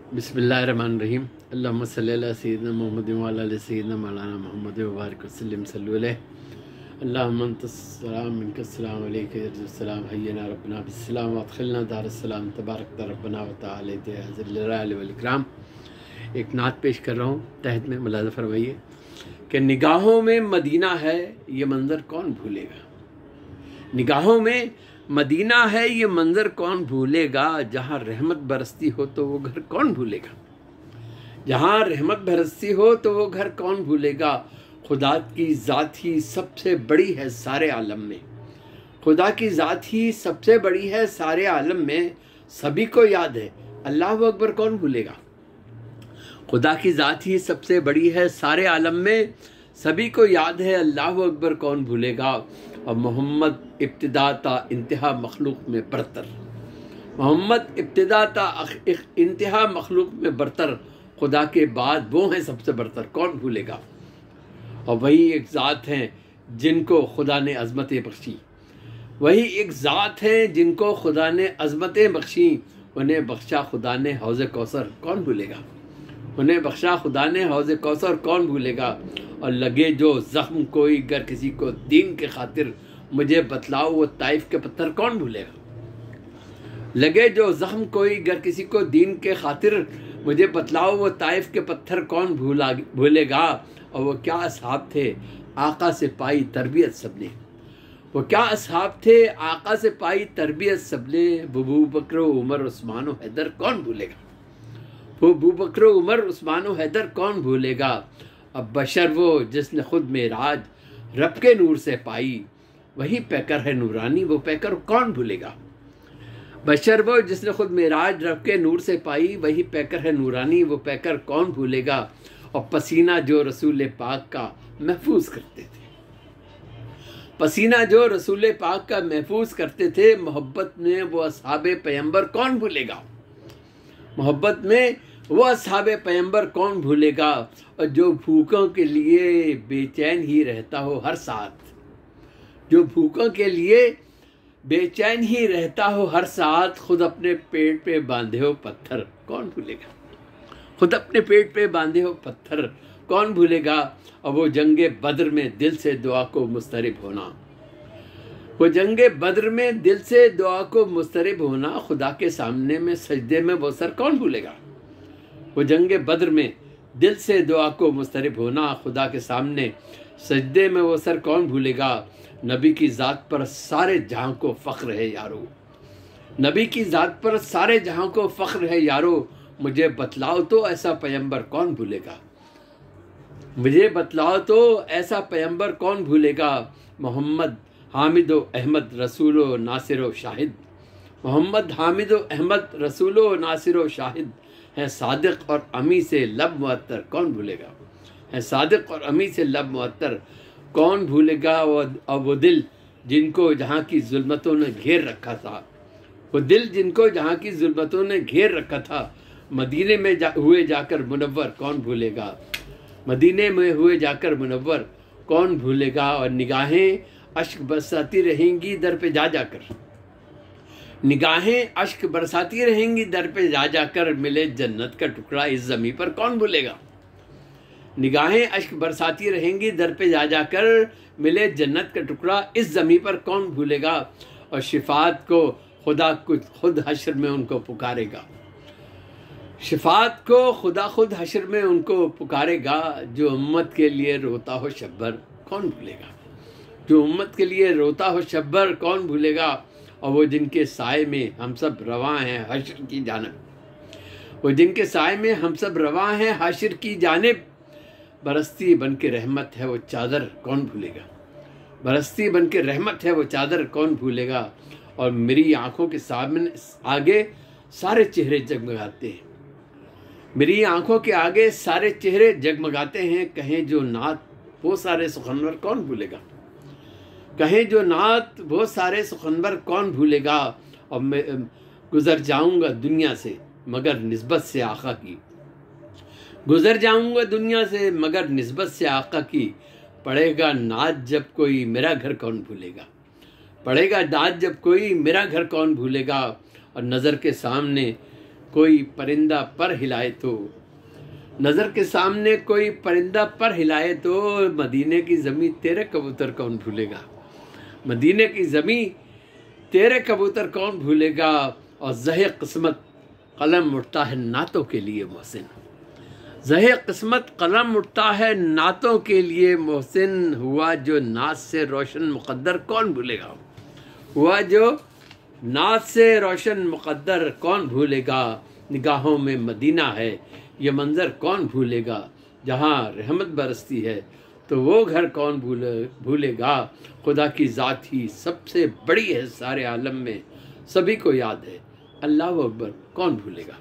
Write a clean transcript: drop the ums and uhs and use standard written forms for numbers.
बिस्मिल्लाहिर्रहमानिर्रहीम। अल्लाहुम्मा सल्ली अला सय्यिदिना मुहम्मद व अला आलि सय्यिदिना मौलाना मुहम्मद व बारिक वसल्लिम सल्लु अलैहि। अल्लाहुम्मा अंतस्सलाम मिनकस्सलाम अलैका यरजुस्सलाम हय्यना रब्बना बिस्सलाम व अदखिलना दारस्सलाम तबारकता रब्बना व तआला या ज़िल जलाली वल इकराम। एक नात पेश कर रहा हूँ, तहत में मुलाज़ा फरमाइए कि निगाहों में मदीना है ये मंज़र कौन भूलेगा। निगाहों में मदीना है ये मंज़र कौन भूलेगा। जहाँ रहमत बरसती हो तो वो घर कौन भूलेगा। जहाँ रहमत बरसती हो तो वो घर कौन भूलेगा। खुदा की ज़ात ही सबसे बड़ी है सारे आलम में। खुदा की ज़ात ही सबसे बड़ी है सारे आलम में। सभी को याद है अल्लाह अकबर कौन भूलेगा। खुदा की ज़ात ही सबसे बड़ी है सारे आलम में। सभी को याद है अल्लाह अकबर कौन भूलेगा। और मोहम्मद इब्तिदा ता इंतहा मखलूक में बरतर। मोहम्मद इब्तिदा ता इंतहा मखलूक में बरतर। खुदा के बाद वो हैं सबसे बरतर कौन भूलेगा। और वही एक ज़ात हैं जिनको खुदा ने अज़मतें बख्शी। वही एक ज़ात हैं जिनको खुदा ने अज़मतें बख्शी। उन्हें बख्शा खुदा ने हौज़ कौसर कौन भूलेगा। उन्हें बख्शा खुदा ने हौज़ कौसर कौन भूलेगा। और लगे जो ज़ख्म कोई गर किसी को दीन के खातिर, मुझे बतलाओ वो ताइफ के पत्थर कौन भूलेगा। लगे जो ज़ख्म कोई गर किसी को दीन के खातिर, मुझे बतलाओ वो ताइफ के पत्थर कौन भूलेगा। और वो क्या असहाब थे आका से पाई तरबियत सबने। वो क्या असहाब थे आका से पाई तरबियत सबने। अबू बकर उमर उस्मान व हैदर कौन भूलेगा। वो अबू बकर उमर उस्मान व हैदर कौन भूलेगा। अब बशर वो जिसने खुद मेराज रब के नूर से पाई, वही पैकर है नूरानी वो पैकर कौन भूलेगा। बशर वो जिसने खुद मेराज रब के नूर से पाई, वही पैकर है नूरानी वो पैकर कौन भूलेगा। और पसीना जो रसूल पाक का महफूज करते थे, पसीना जो रसूल पाक का महफूज करते थे। मोहब्बत में वो असहाबे पैगंबर कौन भूलेगा। मोहब्बत में वो असहाबे पैगंबर कौन भूलेगा। और जो भूखों के लिए बेचैन ही रहता हो हर साथ, जो भूखों के लिए बेचैन ही रहता हो हर साथ, खुद अपने पेट पे बांधे हो पत्थर कौन भूलेगा। खुद अपने पेट पे बांधे हो पत्थर कौन भूलेगा। और वो जंगे बद्र में दिल से दुआ को मुस्तरिब होना, वो जंगे बद्र में दिल से दुआ को मुस्तरिब होना। खुदा के सामने में सजदे में वो सर कौन भूलेगा। वो जंगे बद्र में दिल से दुआ को मुस्तरिब होना। खुदा के सामने सजदे में वो सर कौन भूलेगा। नबी की ज़ात पर सारे जहां को फ़ख्र है यारो। नबी की ज़ात पर सारे जहां को फ़ख्र है यारो। मुझे बतलाओ तो ऐसा पैगंबर कौन भूलेगा। मुझे बतलाओ तो ऐसा पैगंबर कौन भूलेगा। मोहम्मद हामिद अहमद रसूलो नासिरो शाहिद। मोहम्मद हामिद अहमद रसूलो नासिरो शाहिद है। सादिक और अमी से लब मुअत्तर कौन भूलेगा। है सादिक और अमी से लब मुअत्तर कौन भूलेगा। और वो दिल जिनको जहाँ की जुल्मतों ने घेर रखा था, वो दिल जिनको जहाँ की जुल्मतों ने घेर रखा था। मदीने में हुए जाकर मुनव्वर कौन भूलेगा। मदीने में हुए जाकर मुनव्वर कौन भूलेगा। और निगाहें अश्क बरसाती रहेंगी दर पे जा जाकर, निगाहें अश्क बरसाती रहेंगी दर पे जा जाकर। मिले जन्नत का टुकड़ा इस ज़मीं पर कौन भूलेगा। निगाहें अश्क बरसाती रहेंगी दर पे जा जाकर। मिले जन्नत का टुकड़ा इस ज़मीं पर कौन भूलेगा। और शिफात को खुदा खुद हश्र में उनको पुकारेगा। शिफात को खुदा खुद हश्र में उनको पुकारेगा। जो उम्मत के लिए रोता हो शब्बर कौन भूलेगा। जो उम्मत के लिए रोता हो शब्बर कौन भूलेगा। और वो जिनके साए में हम सब रवां हैं हश्र की जानिब, वो जिनके साए में हम सब रवां हैं हश्र की जानिब। बरसती बन के रहमत है वो चादर कौन भूलेगा। बरसती बन के रहमत है वो चादर कौन भूलेगा। और मेरी आंखों के सामने आगे सारे चेहरे जगमगाते हैं, मेरी आंखों के आगे सारे चेहरे जगमगाते हैं। कहें जो नात वो सारे सुखनवर कौन भूलेगा। कहें जो नात वो सारे सुखनवर कौन भूलेगा। और मैं गुज़र जाऊंगा दुनिया से मगर निस्बत से आका की, गुज़र जाऊंगा दुनिया से मगर निस्बत से आका की। पड़ेगा नात जब कोई मेरा घर कौन भूलेगा। पड़ेगा नात जब कोई मेरा घर कौन भूलेगा। और नज़र के सामने कोई परिंदा पर हिलाए तो, नज़र के सामने कोई परिंदा पर हिलाए तो मदीने की ज़मीं तेरे कबूतर कौन भूलेगा, मदीने की ज़मीं तेरे कबूतर कौन भूलेगा। और ज़हे किस्मत कलम उठता है नातों के लिए मोहसिन, ज़हे किस्मत कलम उठता है नातों के लिए मोहसिन, हुआ जो नात से रोशन मुक़द्दर कौन भूलेगा, हुआ जो नात से रोशन मुक़द्दर कौन भूलेगा। निगाहों में मदीना है ये मंज़र कौन भूलेगा, जहाँ रहमत बरसती है तो वो घर कौन भूलेगा। खुदा की ज़ात ही सबसे बड़ी है सारे आलम में, सभी को याद है, अल्लाह अकबर कौन भूलेगा।